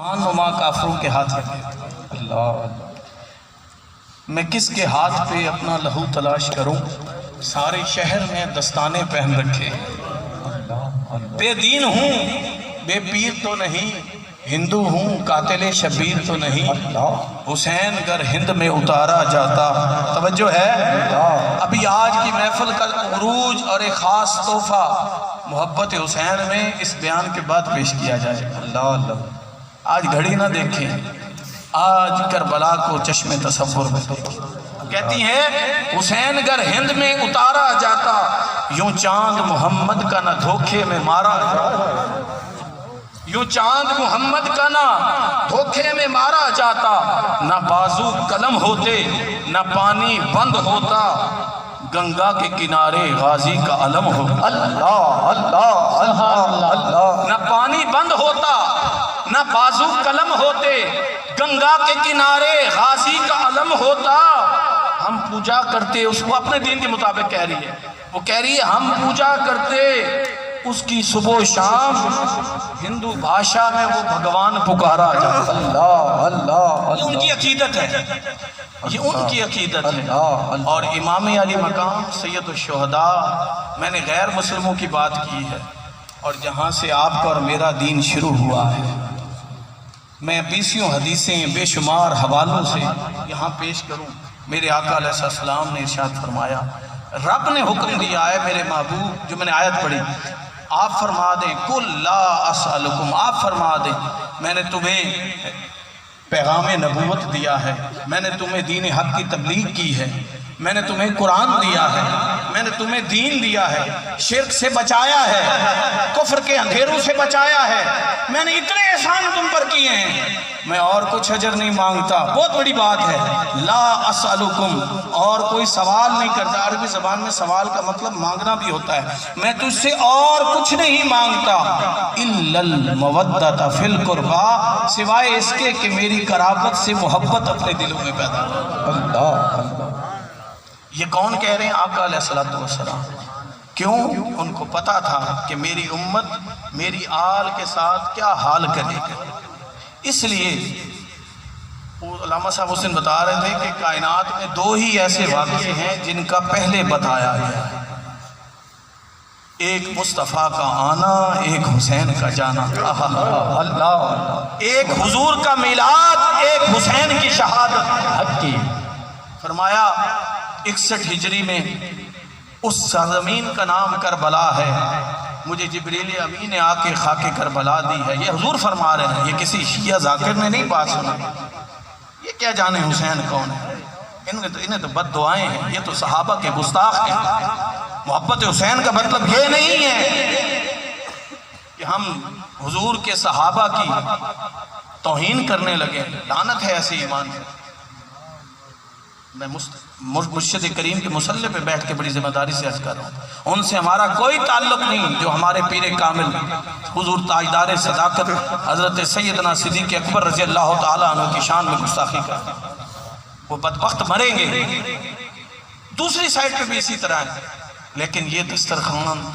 نما کافروں کے ہاتھ رکھے۔ اللہ میں کس کے ہاتھ پہ اپنا لہو تلاش کروں؟ سارے شہر میں دستانے پہن رکھے۔ بے دین ہوں، بے پیر تو نہیں، ہندو ہوں، قاتل شبیر تو نہیں، حسین گر ہند میں اتارا جاتا۔ توجہ ہے؟ ابھی آج کی محفل کا عروج اور ایک خاص تحفہ محبت حسین میں اس بیان کے بعد پیش کیا جائے۔ اللہ اللہ آج گھڑی نہ دیکھیں، آج کربلا کو چشم تصور میں دیکھیں۔ کہتی ہے حسین گر ہند میں اتارا جاتا، یوں چاند محمد کا نہ دھوکے میں مارا جاتا، یوں چاند محمد کا نہ دھوکے میں مارا جاتا، نہ بازو قلم ہوتے نہ پانی بند ہوتا، گنگا کے کنارے غازی کا علم ہو۔ اللہ اللہ اللہ اللہ نہ پانی بند ہوتا نہ بازو قلم ہوتے، گنگا کے کنارے غازی کا علم ہوتا۔ ہم پوجا کرتے اس کو، اپنے دین کے مطابق کہہ رہی ہے، وہ کہہ رہی ہے ہم پوجا کرتے اس کی صبح و شام، ہندو بھاشا میں وہ بھگوان پکارا جاتا۔ اللہ اللہ یہ ان کی عقیدت ہے، یہ ان کی عقیدت ہے۔ اور امام علی مقام سید الشہداء، میں نے غیر مسلموں کی بات کی ہے، اور جہاں سے آپ کا اور میرا دین شروع ہوا ہے، میں 20 حدیثیں بے شمار حوالوں سے یہاں پیش کروں۔ میرے آقا علیہ السلام نے ارشاد فرمایا، رب نے حکم دیا ہے میرے محبوب، جو میں نے آیت پڑھی، آپ فرما دیں قل لا اسألکم، آپ فرما دیں میں نے تمہیں پیغام نبوت دیا ہے، میں نے تمہیں دین حق کی تبلیغ کی ہے، میں نے تمہیں قرآن دیا ہے، میں نے تمہیں دین دیا ہے، شرک سے بچایا ہے، کفر کے اندھیروں سے بچایا ہے، میں نے اتنے احسان تم پر کیے ہیں، میں اور کچھ اجر نہیں مانگتا۔ بہت بڑی بات ہے، لا اسألکم، اور کوئی سوال نہیں کرتا۔ عربی زبان میں سوال کا مطلب مانگنا بھی ہوتا ہے۔ میں تجھ سے اور کچھ نہیں مانگتا، الا المودۃ فی القربى، سوائے اس کے کہ میری قرابت سے محبت اپنے دلوں میں پیدا ہو۔ اللہ اللہ یہ کون کہہ رہے ہیں؟ آقا علیہ السلام۔ کیوں؟ ان کو پتا تھا کہ میری امت میری آل کے ساتھ کیا حال کرے گی، اس لیے علامہ صاحب حسین بتا رہے تھے کہ کائنات میں 2 ہی ایسے واقعے ہیں جن کا پہلے بتایا گیا، ایک مصطفیٰ کا آنا، ایک حسین کا جانا۔ اللہ ایک حضور کا میلاد، ایک حسین کی شہادت حق کی۔ فرمایا 61 ہجری میں اس سرزمین کا نام کربلا ہے، مجھے جبریل امین نے آ کے خاک کربلا دی ہے۔ یہ حضور فرما رہے ہیں، یہ کسی شیعہ ذاکر نے نہیں بات سنا۔ یہ کیا جانے حسین کون ہے؟ انہیں تو بد دعائیں ہیں، یہ تو صحابہ کے گستاخ ہیں۔ محبت حسین کا مطلب یہ نہیں ہے کہ ہم حضور کے صحابہ کی توہین کرنے لگے، لعنت ہے ایسے ایمان سے۔ میں مرشد کریم کے مصلی پہ بیٹھ کے بڑی ذمہ داری سے عرض کر رہا ہوں، ان سے ہمارا کوئی تعلق نہیں جو ہمارے پیر کامل حضور تاجدار صداقت حضرت سیدنا صدیق اکبر رضی اللہ تعالیٰ عنہ کی شان میں گستاخی کرتے ہیں، وہ بدبخت مریں گے۔ دوسری سائٹ پہ بھی اسی طرح ہے، لیکن یہ دسترخوان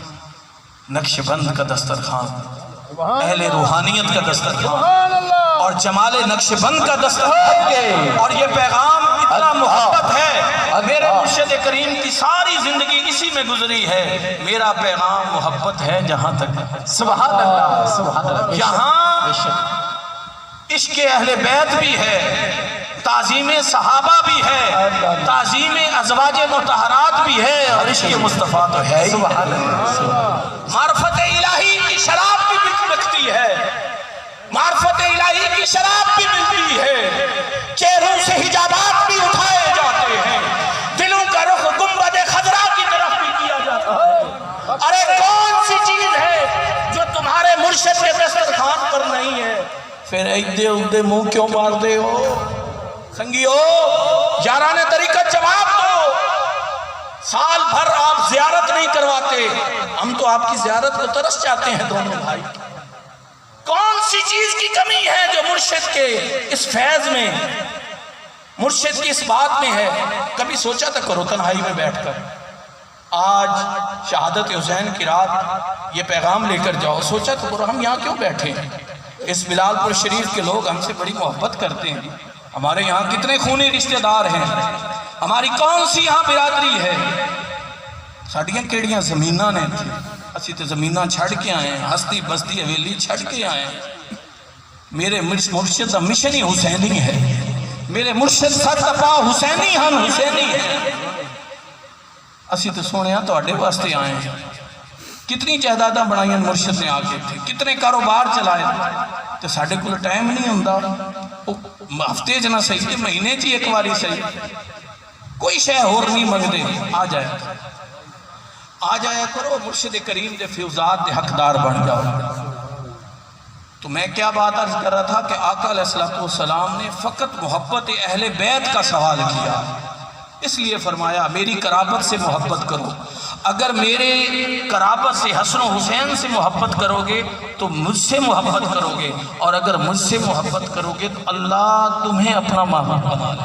نقش بند کا دسترخوان، اہل روحانیت کا دسترخوان اور جمال نقش بند کا دسترخوان، اور یہ پیغام اتنا محبت ہے۔ میرے مرشد کریم کی ساری زندگی اسی میں گزری ہے، میرا پیغام محبت ہے جہاں تک۔ سبحان اللہ سبحان اللہ، یہاں عشق اہل بیت بھی ہے، تعظیم صحابہ بھی ہے، تعظیم ازواج مطہرات بھی ہے، اور عشق مصطفیٰ تو ہے ہی۔ معرفت الہی کی شراب بھی بکتی ہے، معرفت الہی کی شراب بھی ملتی ہے، چہروں سے حجابات بھی اٹھائے جاتے ہیں، دلوں کا رخ گنبد خضرا کی طرف بھی کیا جاتا ہے۔ ارے کون سی چیز ہے جو تمہارے مرشد کے دسترخوان پر نہیں ہے؟ پھر ایدے منہ کیوں مار دے ہو؟ سنگیو یاران طریقت جواب دو، سال بھر آپ زیارت نہیں کرواتے، ہم تو آپ کی زیارت کو ترس جاتے ہیں دونوں بھائی۔ کون سی چیز کی کمی ہے جو مرشد کے اس فیض میں، مرشد کی اس بات میں ہے؟ کبھی سوچا تھا کرو تنہائی میں بیٹھ کر، آج شہادت حسین کی رات یہ پیغام لے کر جاؤ، سوچا تو کرو ہم یہاں کیوں بیٹھے ہیں؟ اس بلال پور شریف کے لوگ ہم سے بڑی محبت کرتے ہیں. ہمارے یہاں کتنے خونی رشتہ دار ہیں, ہماری کون سی یہاں برادری ہے. ساڑیاں کیڑیاں زمیناں نے تھی, اسی تو زمیناں چھڑ کے آئے ہیں, ہستی بستی حویلی چھڑ کے آئے ہیں. میرے مرشد کا مشن ہی حسینی ہے, میرے مرشد سچ پا حسینی ہن حسینی ہے. اسی تو سونے تو اڈے واسطے آئے ہیں. کتنی جائیداداں بنائیں مرشد نے آگے تھے, کتنے کاروبار چلائے, تو ساڑھے کو ٹائم نہیں ہوندا. ہفتے جنا صحیح, مہینے چی ایک واری صحیح, کوئی شے اور نہیں منگدے. آ جایا کرو, مرشد کریم دے فیوزات دے حقدار بن جاؤ. تو میں کیا بات عرض کر رہا تھا کہ آقا علیہ السلام نے فقط محبت اہل بیت کا سوال کیا, اس لیے فرمایا میری قرابت سے محبت کرو. اگر میرے قرابت سے حسن و حسین سے محبت کرو گے تو مجھ سے محبت کرو گے, اور اگر مجھ سے محبت کرو گے تو اللہ تمہیں اپنا محبوب بنا لے.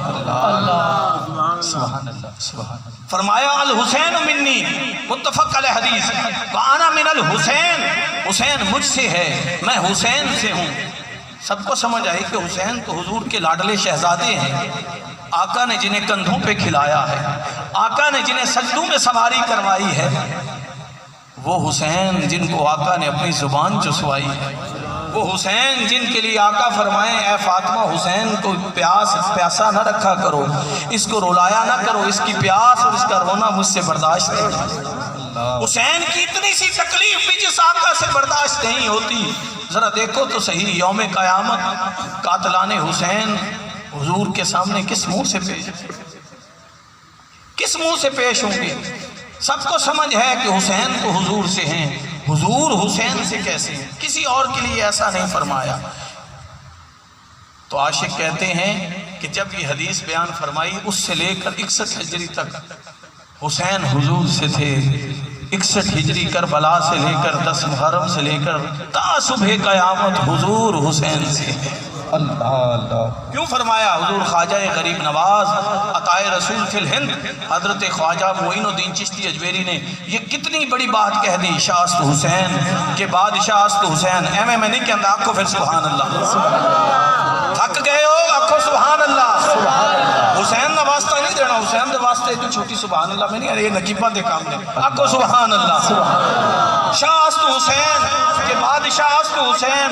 اللہ سبحان اللہ سبحان اللہ. فرمایا الحسین منی, متفق علیہ حدیث, وانا من الحسین, حسین مجھ سے ہے, میں حسین سے ہوں. سب کو سمجھ آئی کہ حسین تو حضور کے لاڈلے شہزادے ہیں. آقا نے جنہیں کندھوں پہ کھلایا ہے, آقا نے جنہیں سجدوں میں سواری کروائی ہے, وہ حسین جن کو آقا نے اپنی زبان چسوائی ہے, وہ حسین جن کے لیے آقا فرمائیں اے فاطمہ حسین کو پیاسا نہ رکھا کرو, اس کو رلایا نہ کرو, اس کی پیاس اور اس کا رونا مجھ سے برداشت نہیں. حسین کی اتنی سی تکلیف بھی جس آقا سے برداشت نہیں ہوتی. ذرا دیکھو تو صحیح, یوم قیامت قاتلان حسین حضور کے سامنے کس منہ سے پیش ہوں گے. سب کو سمجھ ہے کہ حسین تو حضور سے ہیں, حضور حسین سے کیسے ہیں, کسی اور کے لیے ایسا نہیں فرمایا. تو عاشق کہتے ہیں کہ جب یہ حدیث بیان فرمائی اس سے لے کر 61 ہجری تک حسین حضور سے تھے. 61 ہجری کربلا سے لے کر 10 محرم سے لے کر تا صبح قیامت حضور حسین سے. اللہ اللہ. کیوں فرمایا حضور خواجہ غریب نواز عطائے رسول فی الہند حضرت خواجہ معین الدین چشتی اجمیری نے یہ کتنی بڑی بات کہہ دی, شاست حسین کے بادشاہ است حسین. ایویں میں نہیں کہتا, آنکھوں پھر سبحان اللہ. تھک گئے ہو, آنکھوں سبحان اللہ. حسین دا واسطہ نہیں دینا, حسین دا واسطے تو چھوٹی سبحان اللہ میں نہیں, ارے یہ نقیبہ دے کام دے. آنکھوں سبحان اللہ. شاہ است حسین کے بادشاہ است حسین,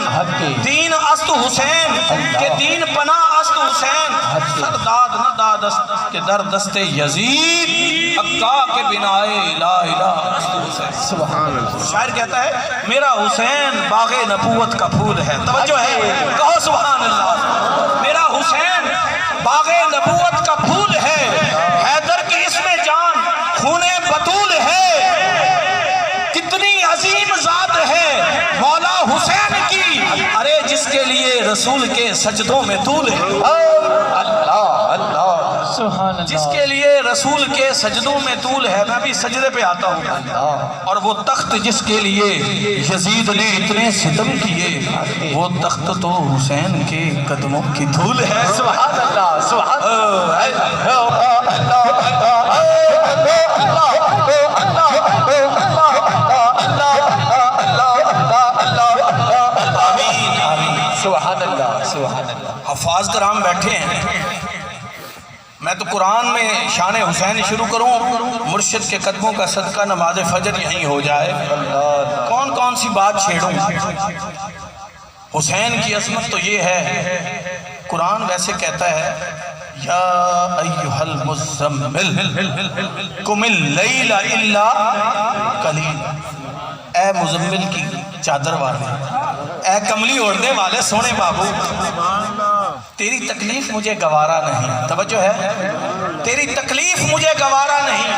دین است حسین کہ دین پناہ است حسین. سر داد نہ داد است کہ در دست یزید, حقا کے بنائے لا الہ است حسین. سبحان اللہ. شاعر کہتا ہے میرا حسین باغ نبوت کا پھول ہے. توجہ ہے, کہو سبحان اللہ. میرا حسین باغ نبوت کا پھول ہے, حیدر کی اس میں جان خون بطول ہے. کتنی عظیم ذات ہے مولا حسین کی, ارے جس کے لیے رسول کے سجدوں میں طول ہے. اللہ اللہ سبحان اللہ. جس کے لیے رسول کے سجدوں میں طول ہے. میں بھی سجدے پہ آتا ہوں. اور وہ تخت جس کے لیے یزید نے اتنے ستم کیے, وہ تخت تو حسین کے قدموں کی دھول ہے. سبحان اللہ سبحان سبحان اللہ سبحان اللہ. حفاظ کرام بیٹھے ہیں, میں تو قرآن میں شان حسین شروع کروں, مرشد کے قدموں کا صدقہ نماز فجر یہیں ہو جائے. کون کون سی بات چھیڑوں. حسین کی عظمت تو یہ ہے, قرآن ویسے کہتا ہے یا ایھا المزمل قم اللیل الا قلیلا. اے مزمل کی چادر والے, اے کملی اوڑھنے والے سونے محبوب, تیری تکلیف مجھے گوارا نہیں. توجہ ہے, تیری تکلیف مجھے گوارا نہیں.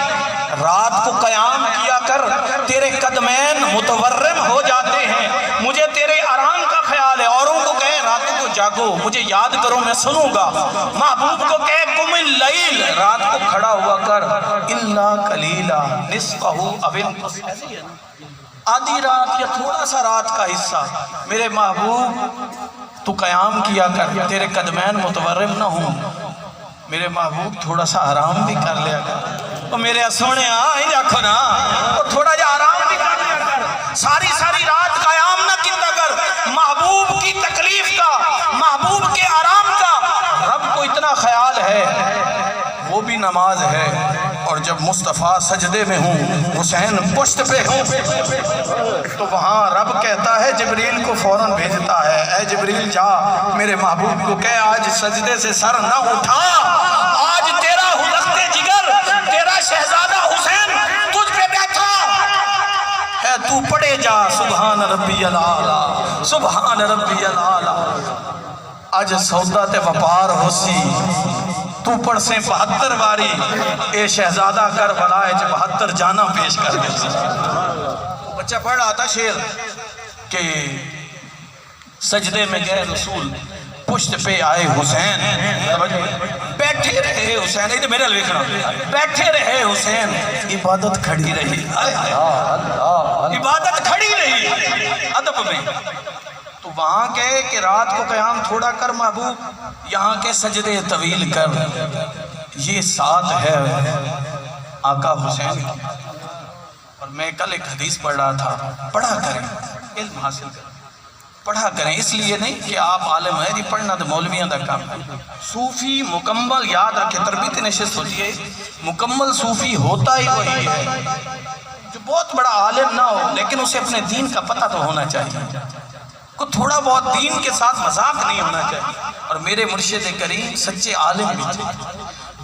رات کو قیام کیا کر, تیرے قدمین متورم ہو جاتے ہیں. مجھے تیرے آرام کا خیال ہے. اوروں کو کہے راتوں کو جاگو, مجھے یاد کرو میں سنوں گا. محبوب کو کہے قم اللیل, رات کو کھڑا ہوا کر, الا قلیلا نصفہ او انقص, آدھی رات یا تھوڑا سا رات کا حصہ. میرے محبوب تو قیام کیا کر, تیرے قدمین متورم نہ ہوں. میرے محبوب تھوڑا سا آرام بھی کر لیا کر. اور میرے سونے آئیں آنکھو نا, تھوڑا جا آرام بھی کر لیا کر. ساری رات قیام نہ کیتا کر. محبوب کی تکلیف ہے وہ بھی نماز ہے، اور جب مصطفیٰ سجدے میں ہوں حسین پشت پہ ہوں تو وہاں رب کہتا ہے جبریل کو فوراً بھیجتا ہے، اے جبریل جا میرے محبوب کو کہے آج سجدے سے سر نہ اٹھا، آج تیرا ہلکتے جگر تیرا شہزادہ حسین تجھ پہ بیٹھا ہے، تو پڑھے جا سبحان ربی العالی سبحان ربی العالی۔ آج سودا تے وپار ہو سی تو پڑھ سے 72 باری اے شہزادہ کربلا ہے جو 72 جانا پیش کر دے۔ بچہ پڑھ رہا تھا شعر کہ سجدے میں گئے رسول پشت پہ آئے حسین، بیٹھے رہے حسین، یہ تو میرے لکھنا، بیٹھے رہے حسین عبادت کھڑی رہی، عبادت کھڑی رہی ادب میں۔ تو وہاں کہے کہ رات کو قیام تھوڑا کر محبوب، یہاں کے سجدے طویل کر، یہ ساتھ ہے آقا حسین۔ اور میں کل ایک حدیث پڑھ رہا تھا، پڑھا کریں علم حاصل کریں، پڑھا کریں، اس لیے نہیں کہ آپ عالم ہیں، یہ پڑھنا تو مولویاں دا کام ہے۔ صوفی مکمل یاد رکھے، تربیت نشست ہوتی ہے، مکمل صوفی ہوتا ہی وہی ہے جو بہت بڑا عالم نہ ہو لیکن اسے اپنے دین کا پتہ تو ہونا چاہیے، کو تھوڑا بہت دین کے ساتھ مذاق نہیں ہونا چاہیے۔ اور میرے مرشد کریم سچے عالم بھی تھے،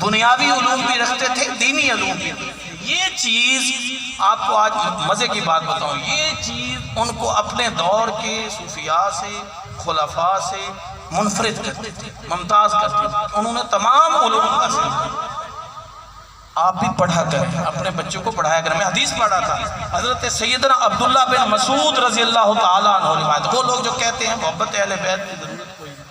دنیاوی علوم بھی رکھتے تھے، دینی علوم بھی۔ یہ چیز آپ کو آج مزے کی بات بتاؤں، یہ چیز ان کو اپنے دور کے صوفیاء سے خلفاء سے منفرد کرتی تھی، ممتاز کرتی تھی، انہوں نے تمام علوم حاصل کیے۔ آپ بھی پڑھا کریں، اپنے بچوں کو پڑھایا کریں۔ میں حدیث پڑھا تھا، حضرت سیدنا عبداللہ بن مسعود رضی اللہ تعالیٰ عنہ روایت، وہ لوگ جو کہتے ہیں محبت اہل بیت کی ضرورت کوئی نہیں،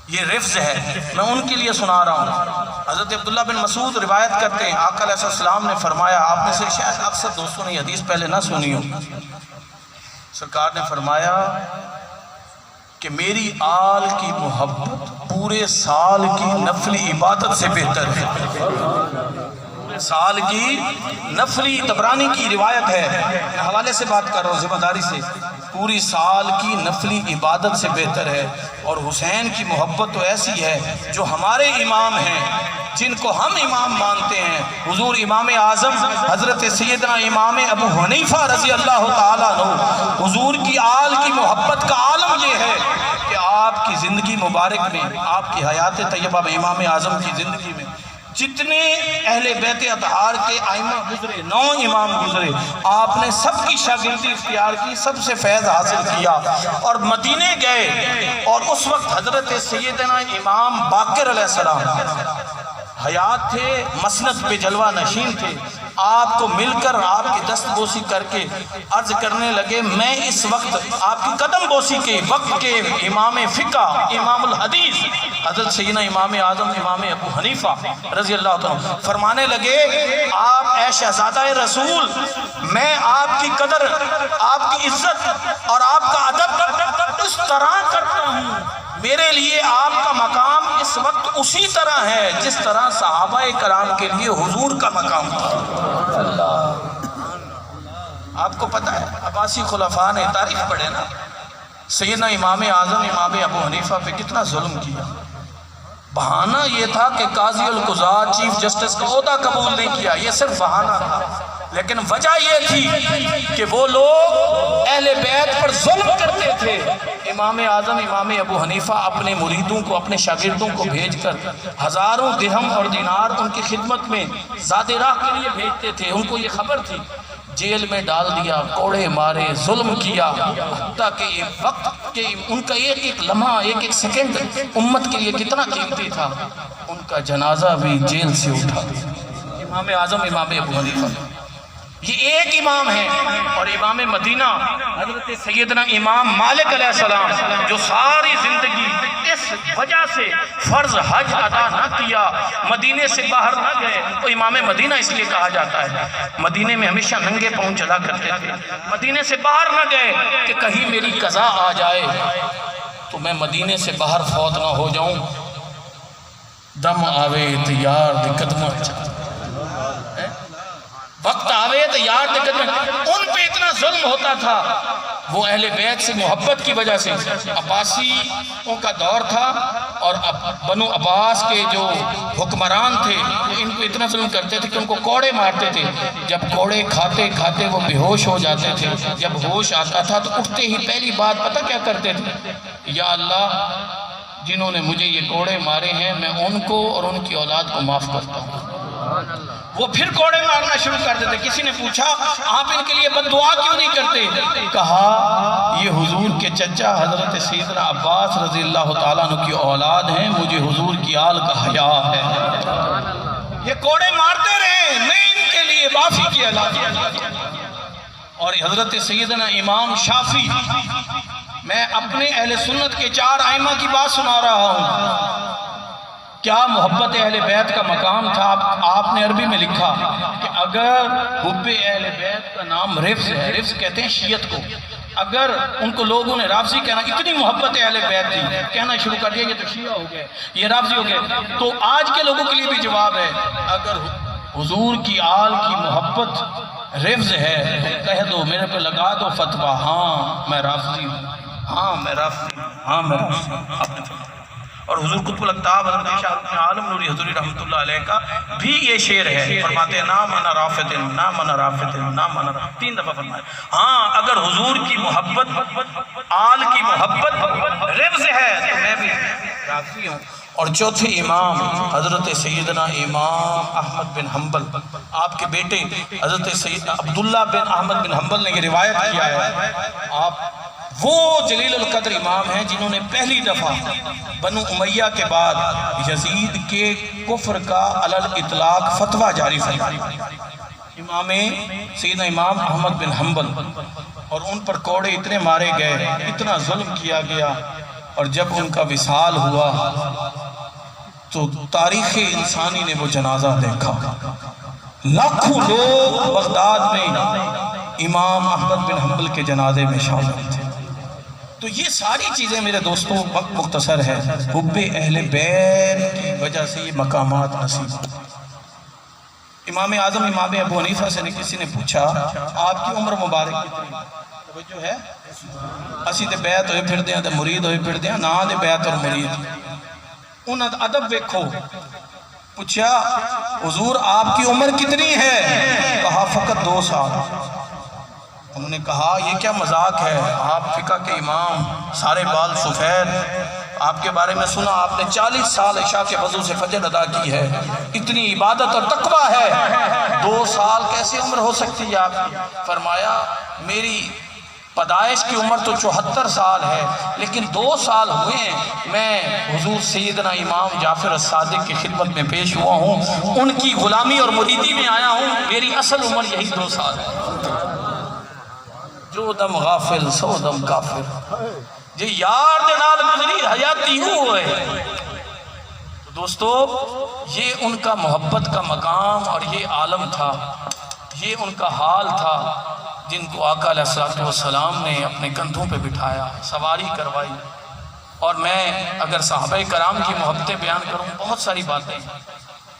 یہ رفظ ہے، میں ان کے لیے سنا رہا ہوں۔ حضرت عبداللہ بن مسعود روایت کرتے ہیں، آقا علیہ السلام نے فرمایا، آپ میں سے شاید اکثر دوستوں نے حدیث پہلے نہ سنی ہو، سرکار نے فرمایا کہ میری آل کی محبت پورے سال کی نفلی عبادت سے بہتر ہے۔ سال کی نفلی، طبرانی کی روایت ہے، میں حوالے سے بات کر رہا ہوں ذمہ داری سے، پوری سال کی نفلی عبادت سے بہتر ہے۔ اور حسین کی محبت تو ایسی ہے جو ہمارے امام ہیں، جن کو ہم امام مانتے ہیں، حضور امام اعظم حضرت سیدنا امام ابو حنیفہ رضی اللہ تعالیٰ عنہ، حضور کی آل کی محبت کا عالم یہ ہے کہ آپ کی زندگی مبارک میں، آپ کی حیات طیبہ میں، امام اعظم کی زندگی میں جتنے اہل بیت اطہار کے ائمہ گزرے، 9 امام گزرے، آپ نے سب کی شاگردی اختیار کی، سب سے فیض حاصل کیا، اور مدینے گئے، اور اس وقت حضرت سیدنا امام باقر علیہ السلام حیات تھے، مسند پہ جلوہ نشین تھے، آپ کو مل کر آپ کی دست بوسی کر کے عرض کرنے لگے، میں اس وقت آپ کی قدم بوسی کے وقت کے امام فقہ، امام الحدیث حضرت سیدنا امام اعظم امام ابو حنیفہ رضی اللہ عنہ فرمانے لگے، آپ اے شہزادہ رسول، میں آپ کی قدر، آپ کی عزت اور آپ کا ادب اس طرح کرتا ہوں، میرے لیے آپ کا مقام اس وقت اسی طرح ہے جس طرح صحابہ کرام کے لیے حضور کا مقام تھا۔ آپ کو پتہ ہے عباسی خلفاء نے تاریخ پڑھے نا، سیدنا امام اعظم امام ابو حنیفہ پہ کتنا ظلم کیا، بہانہ یہ تھا کہ قاضی القضاة چیف جسٹس کا عہدہ قبول نہیں کیا، یہ صرف بہانہ تھا، لیکن وجہ یہ تھی کہ وہ لوگ اہل بیت پر ظلم کرتے تھے۔ امام اعظم امام ابو حنیفہ اپنے مریدوں کو، اپنے شاگردوں کو بھیج کر ہزاروں درہم اور دینار ان کی خدمت میں ذات راہ کے لیے بھیجتے تھے، ان کو یہ خبر تھی، جیل میں ڈال دیا، کوڑے مارے، ظلم کیا، حتیٰ کہ یہ وقت کہ ان کا ایک ایک لمحہ، ایک ایک سیکنڈ امت کے لیے کتنا قیمتی تھا، ان کا جنازہ بھی جیل سے اٹھا۔ امام اعظم امام ابو حنیفہ یہ ایک امام ہے، اور امام مدینہ حضرت سیدنا امام مالک علیہ السلام جو ساری زندگی اس وجہ سے فرض حج ادا نہ کیا، مدینے سے باہر نہ گئے، تو امام مدینہ اس لیے کہا جاتا ہے، مدینے میں ہمیشہ ننگے پاؤں چلا کرتے تھے، مدینے سے باہر نہ گئے کہ کہیں میری قضا آ جائے تو میں مدینے سے باہر فوت نہ ہو جاؤں، دم آوے تو یار دی قدمہ چاہتا وقت آوے تو یار دقت میں ان پہ اتنا ظلم ہوتا تھا. وہ اہل بیت سے محبت کی وجہ سے عباسیوں کا دور تھا اور بنو عباس کے جو حکمران تھے ان کو اتنا ظلم کرتے تھے کہ ان کو کوڑے مارتے تھے. جب کوڑے کھاتے کھاتے وہ بے ہوش ہو جاتے تھے. جب ہوش آتا تھا تو اٹھتے ہی پہلی بات پتہ کیا کرتے تھے؟ یا اللہ جنہوں نے مجھے یہ کوڑے مارے ہیں میں ان کو اور ان کی اولاد کو معاف کرتا ہوں. وہ پھر کوڑے مارنا شروع کر دیتے. کسی نے پوچھا آپ ان کے لیے بد دعا کیوں نہیں کرتے؟ کہا یہ حضور کے چچا حضرت سیدنا عباس رضی اللہ تعالیٰ عنہ کی اولاد ہیں, مجھے حضور کی آل کا حیا ہے. یہ کوڑے مارتے رہے, میں ان کے لیے معافی کی اعلان. اور حضرت سیدنا امام شافعی, میں اپنے اہل سنت کے 4 ائمہ کی بات سنا رہا ہوں. کیا محبت اہل بیت کا مقام تھا. آپ نے عربی میں لکھا کہ اگر حب اہل بیت کا نام رفض ہے, رفض کہتے ہیں شیعت کو, اگر ان کو لوگوں نے رافضی کہنا, اتنی محبت اہل بیت تھی, کہنا شروع کر دیا یہ تو شیعہ ہو گئے, یہ رافضی ہو گئے. تو آج کے لوگوں کے لیے بھی جواب ہے, اگر حضور کی آل کی محبت رفض ہے تو کہہ دو, میرے پہ لگا دو فتویٰ, ہاں میں رافضی ہوں, ہاں میں رافضی ہوں, ہاں میں رافضی ہوں. اور حضور قطب الاقطاب حضرت شاہ عالم نوری حضوری رحمۃ اللہ علیہ کا بھی یہ شعر ہے. فرماتے ہیں نام انا رافت, نام انا رافت, نام انا رافت, 3 دفعہ فرمایا. ہاں اگر حضور کی محبت, آل کی محبت رفض ہے تو میں بھی رافضی ہوں. اور چوتھے امام حضرت سیدنا امام احمد بن حنبل, آپ کے بیٹے حضرت سیدنا عبداللہ بن احمد بن حنبل نے یہ روایت کیا ہے. آپ وہ جلیل القدر امام ہیں جنہوں نے پہلی دفعہ بنو امیہ کے بعد یزید کے کفر کا علی الاطلاق فتویٰ جاری فرمایا. امام سیدنا امام احمد بن حنبل, اور ان پر کوڑے اتنے مارے گئے, اتنا ظلم کیا گیا, اور جب ان کا وصال ہوا تو تاریخ انسانی نے وہ جنازہ دیکھا. لاکھوں لوگ بغداد میں امام احمد بن حنبل کے جنازے میں شامل تھے. تو یہ ساری چیزیں میرے دوستوں وقت مختصر ہے, حب اہل بیت کی وجہ سے یہ مقامات نصیب. امام اعظم امام ابو حنیفہ سے کسی نے پوچھا آپ کی عمر مبارک کتنی؟ توجہ ہے, اسی دے بیعت ہوئے پھر دیاں تے مرید ہوئے پھر دیاں, نا دے بیعت اور مرید. ان ادب ویکھو, پوچھا حضور آپ کی عمر کتنی ہے؟ کہا فقط 2 سال. انہوں نے کہا یہ کیا مذاق ہے, آپ فقہ کے امام, سارے بال سفید, آپ کے بارے میں سنا آپ نے 40 سال عشاء کے وضو سے فجر ادا کی ہے, اتنی عبادت اور تقویٰ ہے, 2 سال کیسے عمر ہو سکتی ہے آپ کی؟ فرمایا میری پیدائش کی عمر تو 74 سال ہے, لیکن 2 سال ہوئے ہیں میں حضور سیدنا امام جعفر الصادق کی خدمت میں پیش ہوا ہوں, ان کی غلامی اور مریدی میں آیا ہوں, میری اصل عمر یہی 2 سال ہے. جو دم غافل سو دم کافر, جی یار دے نال گزری حیاتی ہوئے. دوستو یہ ان کا محبت کا مقام اور یہ عالم تھا, یہ ان کا حال تھا جن کو آقا علیہ السلام نے اپنے کندھوں پہ بٹھایا, سواری کروائی. اور میں اگر صحابہ کرام کی محبتیں بیان کروں, بہت ساری باتیں,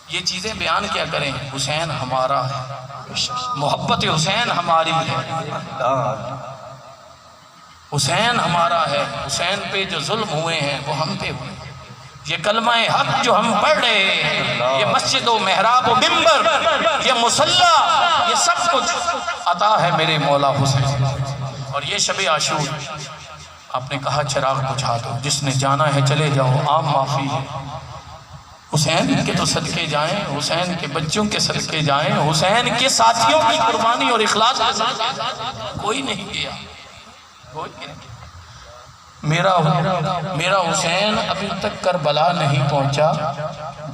یہ چیزیں بیان کیا کریں. حسین ہمارا ہے, محبت حسین ہماری ہے, حسین ہمارا ہے, حسین پہ جو ظلم ہوئے ہیں وہ ہم پہ ہوئے. یہ کلمہ حق جو ہم پڑھ رہے ہیں, یہ مسجد و محراب و منبر, یہ مصلی, یہ سب کچھ عطا ہے میرے مولا حسین. اور یہ شب عاشور آپ نے کہا چراغ بجھا دو, جس نے جانا ہے چلے جاؤ, عام معافی ہے. حسین کے تو صدقے جائیں, حسین کے بچوں کے صدقے جائیں, حسین کے ساتھیوں کی قربانی اور اخلاص کوئی نہیں کیا, کوئی نہیں کیا. میرا حسین ابھی تک کربلا نہیں پہنچا,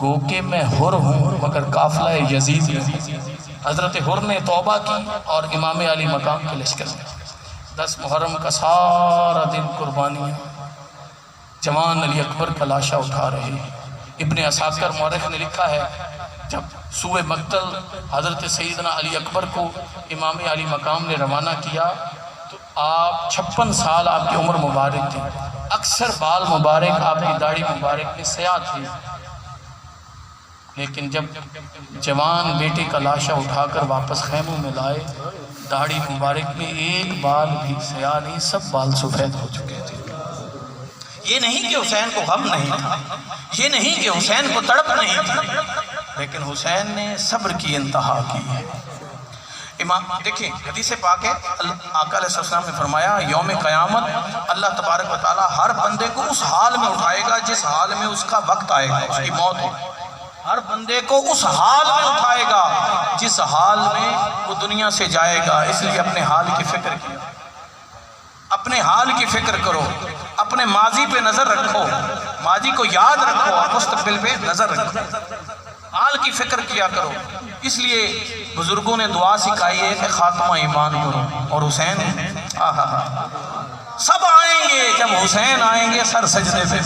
گو کہ میں حر ہوں مگر قافلہ یزید. حضرت حر نے توبہ کی اور امام علی مقام کے لشکر میں 10 محرم کا سارا دن قربانیاں, جوان علی اکبر کا لاشا اٹھا رہے ہیں. ابن عساکر مورخ نے لکھا ہے جب سوئے مقتل حضرت سیدنا علی اکبر کو امام علی مقام نے روانہ کیا تو آپ 56 سال آپ کی عمر مبارک تھی, اکثر بال مبارک آپ کی داڑھی مبارک میں سیاہ تھی. لیکن جب جوان بیٹے کا لاشا اٹھا کر واپس خیموں میں لائے، داڑھی مبارک میں ایک بال بھی سیاہ نہیں، سب بال سفید ہو چکے تھے۔ یہ نہیں کہ حسین کو غم نہیں تھا، یہ نہیں کہ حسین کو تڑپ نہیں تھی، لیکن حسین نے صبر کی انتہا کی ہے۔ امام دیکھیں حدیث پاک ہے، آقا علیہ السلام نے فرمایا یوم قیامت اللہ تبارک و تعالیٰ ہر بندے کو اس حال میں اٹھائے گا جس حال میں اس کا وقت آئے گا، اس کی موت ہو۔ ہر بندے کو اس حال میں اٹھائے گا جس حال میں وہ دنیا سے جائے گا۔ اس لیے اپنے حال کی فکر کی، اپنے حال کی فکر کرو، اپنے ماضی پہ نظر رکھو، ماضی کو یاد رکھو اور مستقبل پہ نظر رکھو، حال کی فکر کیا کرو۔ اس لیے بزرگوں نے دعا سکھائی ہے کہ خاتمہ ایمان کرو، اور حسین سب آئیں گے، جب حسین آئیں گے سر سجدے پہ۔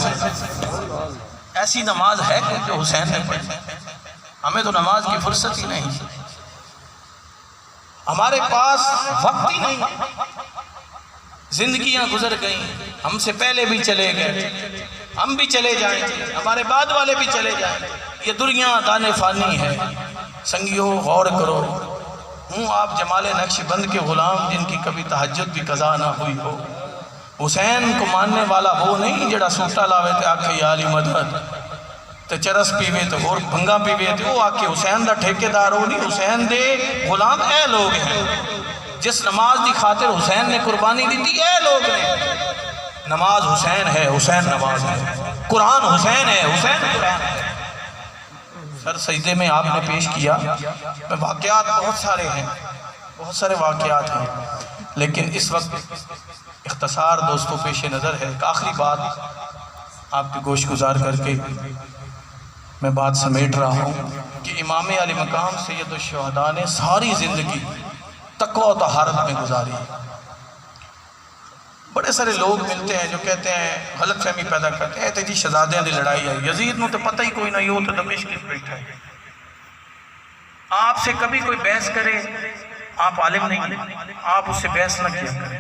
ایسی نماز ہے کہ جو حسین نے پڑھی؟ ہمیں تو نماز کی فرصت ہی نہیں، ہمارے پاس وقت ہی نہیں، زندگیاں گزر گئیں، ہم سے پہلے بھی چلے گئے، ہم بھی چلے جائیں گے، ہمارے بعد والے بھی چلے جائیں گے۔ یہ دنیا دانے فانی ہے۔ سنگیو غور کرو، ہوں آپ جمال نقش بند کے غلام جن کی کبھی تہجد بھی قضا نہ ہوئی ہو۔ حسین کو ماننے والا وہ نہیں جڑا سوٹا لاوے تے آکھے یا علی مدد تے چرس پیوے تے اور بھنگا پیوے تے وہ آکھے حسین دا ٹھیکیدار ہو نہیں۔ حسین دے غلام اے لوگ ہیں، جس نماز دی خاطر حسین نے قربانی دی تھی اے لوگ نے۔ نماز حسین ہے، حسین نماز ہے، قرآن حسین ہے، حسین قرآن ہے۔ سر سجدے میں آپ نے پیش کیا، واقعات بہت سارے ہیں، بہت سارے واقعات ہیں، لیکن اس وقت اختصار دوستوں پیش نظر ہے۔ ایک آخری بات آپ کی گوش گزار کر کے میں بات سمیٹ رہا ہوں کہ امام علی مقام سید الشہداء نے ساری زندگی تقوی و طہارت میں گزاری۔ بڑے سارے لوگ ملتے ہیں جو کہتے ہیں، غلط فہمی پیدا کرتے ہیں، جی شہزادیاں دی لڑائی ہے، یزید نو تو پتہ ہی کوئی نہ، یوں تو دمشق میں بیٹھا ہے۔ آپ سے کبھی کوئی بحث کرے، آپ عالم نہیں، آپ اس سے بحث نہ کیا کریں،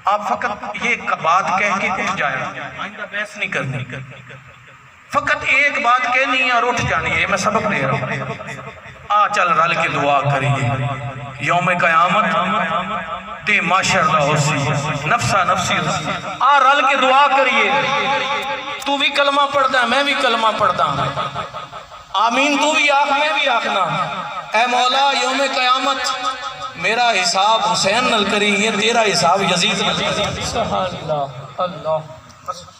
آپ فقط یہ بات کہہ کے اٹھ جائے، آئندہ بحث نہیں کرنی، فقط ایک بات کہنی ہے اور اٹھ جانی ہے۔ میں سبق دے رہا ہوں، چل رل کے دعا کریے، یوم قیامت تے معاشر دا ہوسی، نفسا نفسی ہوسی، رل کے دعا کریے۔ تو بھی کلمہ پڑھتا ہے، میں بھی کلمہ پڑھتا ہوں، آمین تو بھی آخ میں بھی آخنا۔ اے مولا یوم قیامت میرا حساب حسین نل کری، یہ تیرا حساب یزید نل کری۔ سبحان اللہ، اللہ،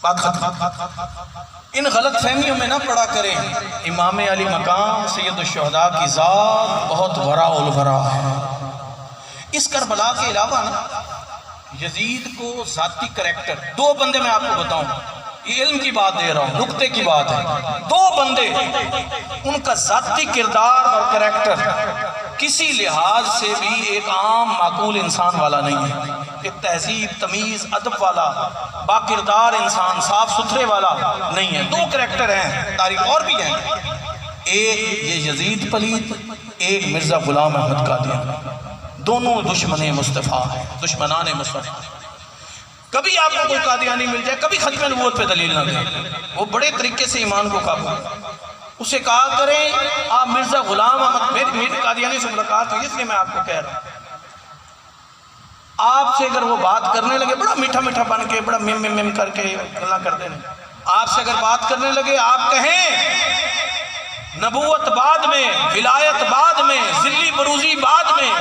بات ختم۔ ان غلط فہمیوں میں نہ پڑا کریں۔ امام علی مقام سید الشہداء کی ذات بہت ورا الورا ہے۔ اس کربلا کے علاوہ نا یزید کو ذاتی کریکٹر، دو بندے میں آپ کو بتاؤں، یہ علم کی بات دے رہا ہوں، نقطے کی بات ہے، دو بندے ان کا ذاتی کردار اور کریکٹر کسی لحاظ سے بھی ایک عام معقول انسان والا نہیں ہے، ایک تہذیب تمیز ادب والا باکردار انسان صاف ستھرے والا نہیں ہے۔ دو کریکٹر ہیں، تاریخ اور بھی ہیں، ایک یہ یزید پلید، ایک مرزا غلام احمد قادیانی، دونوں دشمن مصطفیٰ ہیں، دشمنان مصطفیٰ۔ کبھی آپ کو کوئی قادیانی مل جائے، کبھی ختم نبوت پہ دلیل نہ دیں، وہ بڑے طریقے سے ایمان کو قابو، اسے کہا کریں آپ مرزا غلام احمد، میری قادیانی سے ملاقات ہوئی، اس لیے میں آپ کو کہہ رہا ہوں، آپ سے اگر وہ بات کرنے لگے بڑا میٹھا میٹھا بن کے، بڑا مم مم مم کر کے گلا کرتے ہیں، آپ سے اگر بات کرنے لگے آپ کہیں نبوت بعد میں، ولایت بعد میں، ذلی بروزی بعد میں،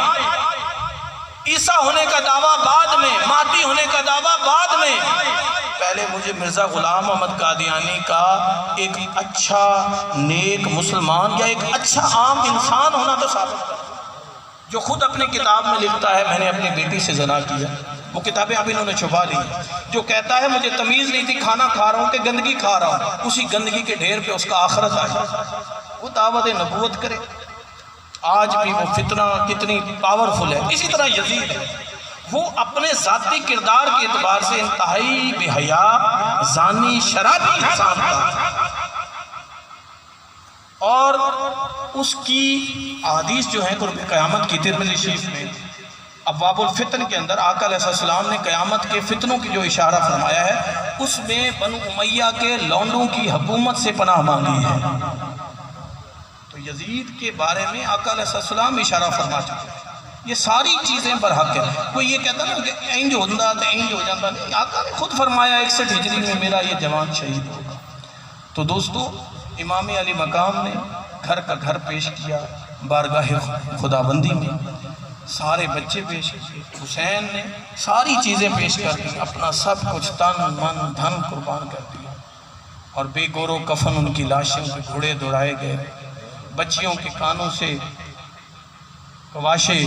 عیسیٰ ہونے کا دعویٰ بعد میں، مہدی ہونے کا دعویٰ بعد میں، پہلے مجھے مرزا غلام احمد قادیانی کا ایک اچھا نیک مسلمان یا ایک اچھا عام انسان ہونا تو ثابت کرتا، جو خود اپنی کتاب میں لکھتا ہے میں نے اپنی بیٹی سے زنا کیا، وہ کتابیں اب انہوں نے چھپا لی، جو کہتا ہے مجھے تمیز نہیں تھی کھانا کھا رہا ہوں کہ گندگی کھا رہا ہوں، اسی گندگی کے ڈھیر پہ اس کا آخرت آئے، وہ دعوت نبوت کرے۔ آج بھی وہ فتنہ کتنی پاورفل ہے۔ اسی طرح یزید ہے، وہ اپنے ذاتی کردار کے اعتبار سے انتہائی بے حیا، زانی، شرابی انسان تھا، اور اس کی حدیث جو ہے قرب قیامت کی ترمذی شریف میں ابواب الفتن کے اندر آقا علیہ السلام نے قیامت کے فتنوں کی جو اشارہ فرمایا ہے، اس میں بنو امیہ کے لونڈوں کی حکومت سے پناہ مانگی ہے۔ تو یزید کے بارے میں آقا علیہ السلام اشارہ فرما چکے ہیں۔ یہ ساری چیزیں برحق ہے۔ کوئی یہ کہتا نا کہ اینج ہوندہ تو اینج ہو جاتا نہیں، آقا نے خود فرمایا 61 ہجری میں میرا یہ جوان شہید ہوگا۔ تو دوستو امام علی مقام نے گھر کا گھر پیش کیا بارگاہ خداوندی میں، سارے بچے پیش کیے، حسین نے ساری چیزیں پیش کر دی، اپنا سب کچھ تن من دھن قربان کر دیا، اور بے گور و کفن ان کی لاشوں پہ گھوڑے دوڑائے گئے، بچیوں کے کانوں سے کواشے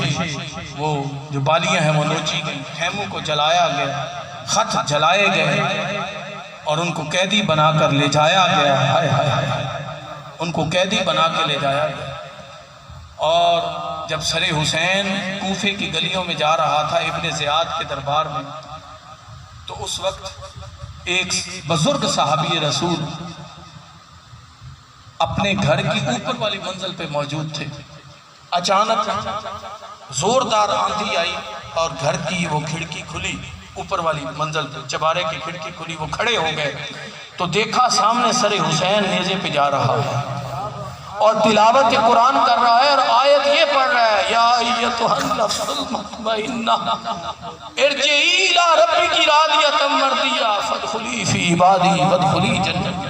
وہ جو بالیاں ہیں وہ نوچی گئی، خیموں کو جلایا گیا، خط جلائے گئے، اور ان کو قیدی بنا کر لے جایا گیا، ہائے ہائے ہائے، ان کو قیدی بنا کے لے جایا گیا۔ اور جب سر حسین کوفے کی گلیوں میں جا رہا تھا ابن زیاد کے دربار میں، تو اس وقت ایک بزرگ صحابی رسول اپنے گھر کی اوپر والی منزل پہ موجود تھے۔ اچانک زوردار آندھی آئی اور گھر کی وہ کھڑکی کھلی، اوپر والی منزل پہ چبارے کی کھڑکی کھلی، وہ کھڑے ہو گئے تو دیکھا سامنے سر حسین نیزے پہ جا رہا ہے اور تلاوت قرآن کر رہا ہے، اور آیت یہ پڑھ رہا ہے یا ایتھا النفس المطمئنہ ارجعی الی ربک راضیۃ مرضیہ فادخلی فی عبادی وادخلی جنتی۔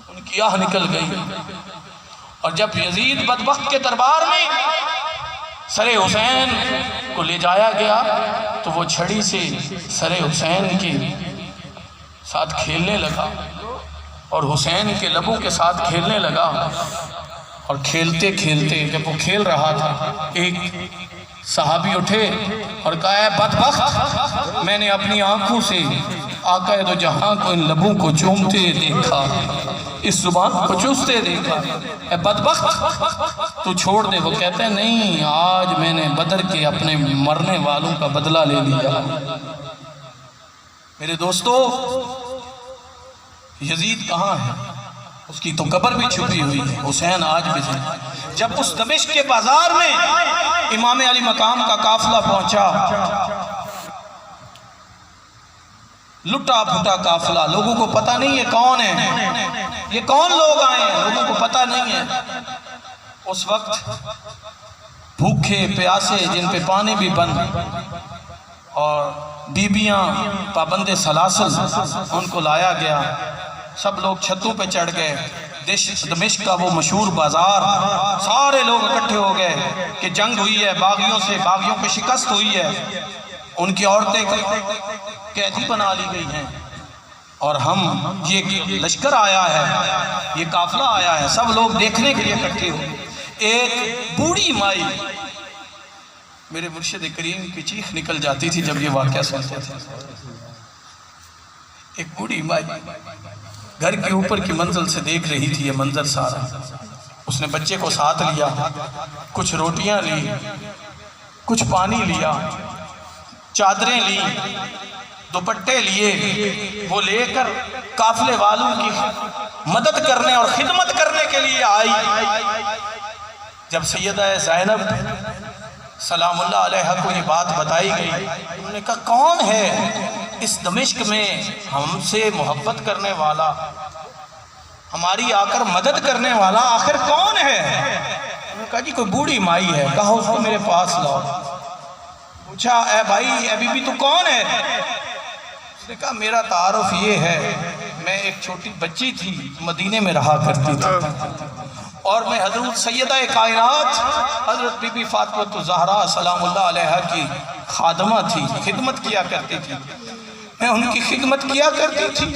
ان کی آہ نکل گئی، اور جب یزید بدبخت کے دربار میں سر حسین کو لے جایا گیا تو وہ چھڑی سے سر حسین کے ساتھ کھیلنے لگا، اور حسین کے لبوں کے ساتھ کھیلنے لگا، اور کھیلتے کھیلتے جب وہ کھیل رہا تھا ایک صحابی اٹھے اور کہا اے بدبخت، میں نے اپنی آنکھوں سے آقا دو جہاں کو ان لبوں کو چومتے دیکھا، اس زبان کو چوستے دیکھا، اے بدبخت تو چھوڑ دے۔ وہ کہتے ہیں نہیں، آج میں نے بدر کے اپنے مرنے والوں کا بدلہ لے لیا۔ میرے دوستو یزید کہاں ہے؟ اس کی تو قبر بھی چھپی ہوئی ہے، حسین آج بھی زندہ ہے۔ جب اس دمشق کے بازار میں امام علی مقام کا قافلہ پہنچا، لٹا پھٹا قافلہ، لوگوں کو پتہ نہیں یہ کون ہے، یہ کون لوگ آئے ہیں، لوگوں کو پتہ نہیں ہے۔ اس وقت بھوکے پیاسے جن پہ پانی بھی بند، اور بیبیاں پابند سلاسل، ان کو لایا گیا، سب لوگ چھتوں پہ چڑھ گئے۔ دمشق کا وہ مشہور بازار، سارے لوگ اکٹھے ہو گئے کہ جنگ ہوئی ہے باغیوں سے، باغیوں پہ شکست ہوئی ہے، ان کی عورتیں قیدی بنا لی گئی ہیں، اور ہم یہ لشکر آیا ہے، یہ قافلہ آیا ہے، سب لوگ دیکھنے کے لیے اکٹھے ہوئے۔ ایک بوڑھی مائی، میرے مرشد کریم کی چیخ نکل جاتی تھی جب یہ واقعہ سنتے تھے۔ ایک بوڑھی مائی گھر کے اوپر کی منزل سے دیکھ رہی تھی یہ منظر سارا، اس نے بچے کو ساتھ لیا، کچھ روٹیاں لی، کچھ پانی لیا، چادریں لی، دوپٹے لیے، وہ لے کر قافلے والوں کی مدد کرنے اور خدمت کرنے کے لیے آئی۔ جب سیدہ زینب سلام اللہ علیہ کو یہ بات بتائی گئی، انہوں نے کہا کون ہے اس دمشق میں ہم سے محبت کرنے والا، ہماری آ کر مدد کرنے والا آخر کون ہے؟ انہوں نے کہا جی کوئی بوڑھی مائی ہے، کہا اس کو میرے پاس لاؤ۔ پوچھا اے بھائی اے بی بی تو کون ہے؟ اس نے کہا میرا تعارف یہ ہے، میں ایک چھوٹی بچی تھی، مدینے میں رہا کرتی تھی، اور میں حضرت سیدہ کائنات حضرت بی بی فاطمہ الزہرا سلام اللہ علیہ کی خادمہ تھی، خدمت کیا کرتی تھی، میں ان کی خدمت کیا کرتی تھی۔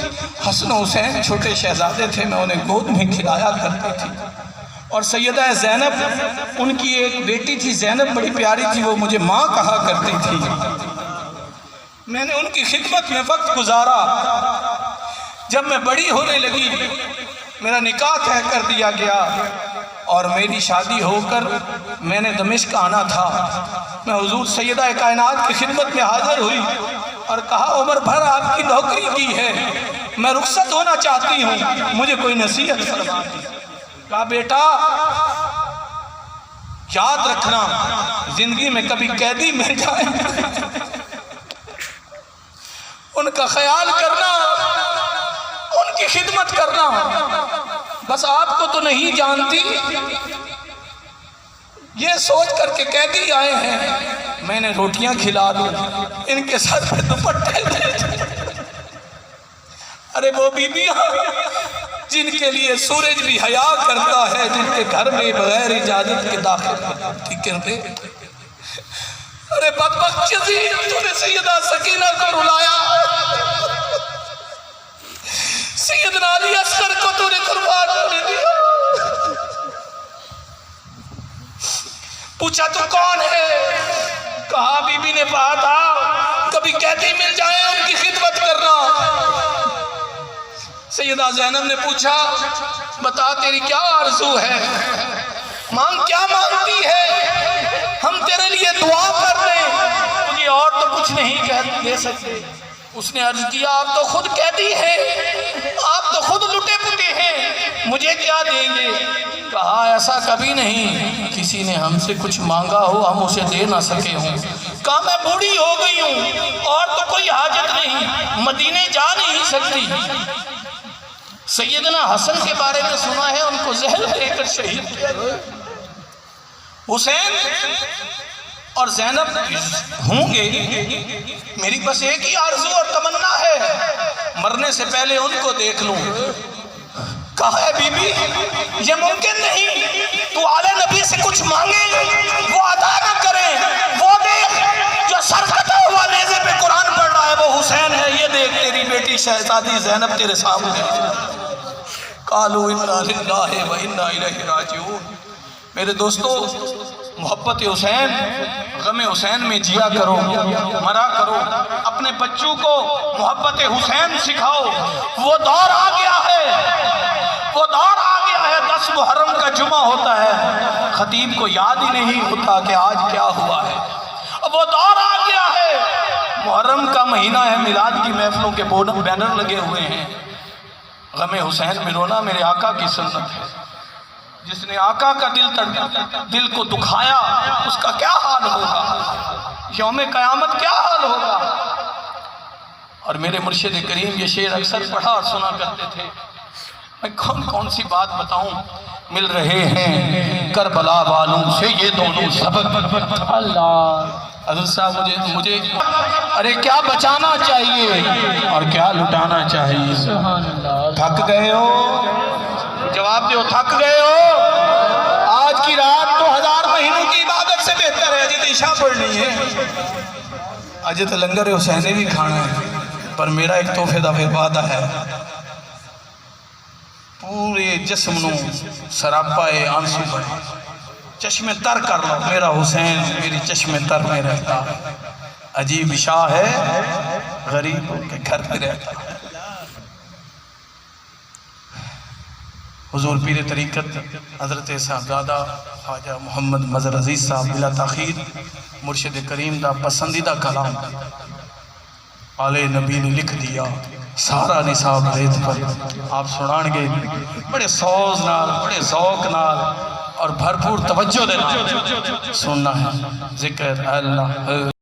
حسن و حسین چھوٹے شہزادے تھے، میں انہیں گود میں کھلایا کرتی تھی، اور سیدہ زینب ان کی ایک بیٹی تھی، زینب بڑی پیاری تھی، وہ مجھے ماں کہا کرتی تھی، میں نے ان کی خدمت میں وقت گزارا۔ جب میں بڑی ہونے لگی میرا نکاح طے کر دیا گیا، اور میری شادی ہو کر میں نے دمشق آنا تھا، میں حضور سیدہ کائنات کی خدمت میں حاضر ہوئی اور کہا عمر بھر آپ کی نوکری کی ہے، میں رخصت ہونا چاہتی ہوں، مجھے کوئی نصیحت فرما دی۔ کہا بیٹا یاد رکھنا زندگی میں کبھی قیدی مل جائے ان کا خیال کرنا، ان کی خدمت کرنا، بس آپ کو تو نہیں جانتی، یہ سوچ کر کے قیدی آئے ہیں میں نے روٹیاں کھلا دوں، ان کے سر پہ دوپٹے دے دیں۔ ارے وہ بیویاں جن کے لیے سورج بھی حیا کرتا ہے، جن کے گھر میں بغیر اجازت کے داخل ہوتی کرتے، ارے بدبخت جزیر تو نے سیدہ سکینہ کو رلایا، سیدنا علی اصغر کو تو نے قربان ہونے دیا۔ پوچھا تو کون ہے؟ کہا بی بی نے کہا تھا کبھی قیدی مل جائے ان کی خدمت کرنا۔ سیدہ زینب نے پوچھا بتا تیری کیا آرزو ہے، مانگ کیا مانگتی ہے، ہم تیرے لیے دعا کر دیں، تجھے اور تو کچھ نہیں دے سکتے۔ اس نے عرض کیا آپ تو خود قیدی ہیں، آپ تو خود لٹے پٹے ہیں، مجھے کیا دیں گے؟ کہا ایسا کبھی نہیں، کسی نے ہم سے کچھ مانگا ہو ہم اسے دے نہ سکے ہوں۔ کہا میں بوڑھی ہو گئی ہوں اور تو کوئی حاجت نہیں، مدینے جا نہیں سکتی۔ سیدنا حسن کے بارے میں سنا ہے ان کو زہر دے کر شہید کیا گیا۔ حسین اور زینب ہوں گے، میری بس ایک ہی آرزو اور تمنا ہے، مرنے سے پہلے ان کو دیکھ لوں۔ کہا ہے بی بی یہ ممکن نہیں، تو آل نبی سے کچھ مانگے وہ عطا نہ کریں، وہ دیکھ جو سر کٹا ہوا نیزے پہ قرآن پڑھ رہا ہے وہ حسین ہے، یہ دیکھ تیری بیٹی شہزادی زینب تیرے سامنے۔ قالوا انا للہ و انا الیہ راجعون۔ میرے دوستو محبت حسین، غم حسین میں جیا کرو، مرا کرو، اپنے بچوں کو محبت حسین سکھاؤ۔ وہ دور آ گیا ہے، وہ دور آ گیا ہے، 10 محرم کا جمعہ ہوتا ہے، خطیب کو یاد ہی نہیں ہوتا کہ آج کیا ہوا ہے۔ وہ دور آ گیا ہے، محرم کا مہینہ ہے، میلاد کی محفلوں کے بینر لگے ہوئے ہیں۔ غم حسین میں رونا میرے آقا کی سنت ہے، جس نے آقا کا دل کو دکھایا اس کا کیا حال ہوگا، یوم قیامت کیا حال ہوگا۔ اور میرے مرشد کریم یہ شعر اکثر پڑھا اور سنا کرتے تھے، میں کون کون سی بات بتاؤں، مل رہے ہیں کربلا والوں سے یہ دونوں سبق۔ اللہ حضرت صاحب مجھے ارے کیا بچانا چاہیے اور کیا لٹانا چاہیے؟ تھک گئے ہو؟ جواب دیو تھک گئے ہو؟ آج کی رات تو 1000 مہینوں کی عبادت سے بہتر ہے، اجے تو عشاء پڑھنی ہے، اجے تو لنگر حسینی بھی کھانا ہے، پر میرا ایک تحفے دا پھر وعدہ ہے، پورے جسم نو سراپا آنسو بنے، چشم تر کر لو، میرا حسین میری چشم تر میں رہتا، عجیب شاہ ہے غریبوں کے گھر پہ رہتا۔ حضور پیر طریقت حضرت صاحبزادہ خواجہ محمد مظہر عزیز صاحب بلا تاخیر مرشد کریم دا پسندیدہ کلام آل نبی نے لکھ دیا، سارا نصاب ریت پر آپ سنان گے بڑے سوز نال، بڑے ذوق نال اور بھرپور توجہ دینا سننا ہے۔ ذکر اللہ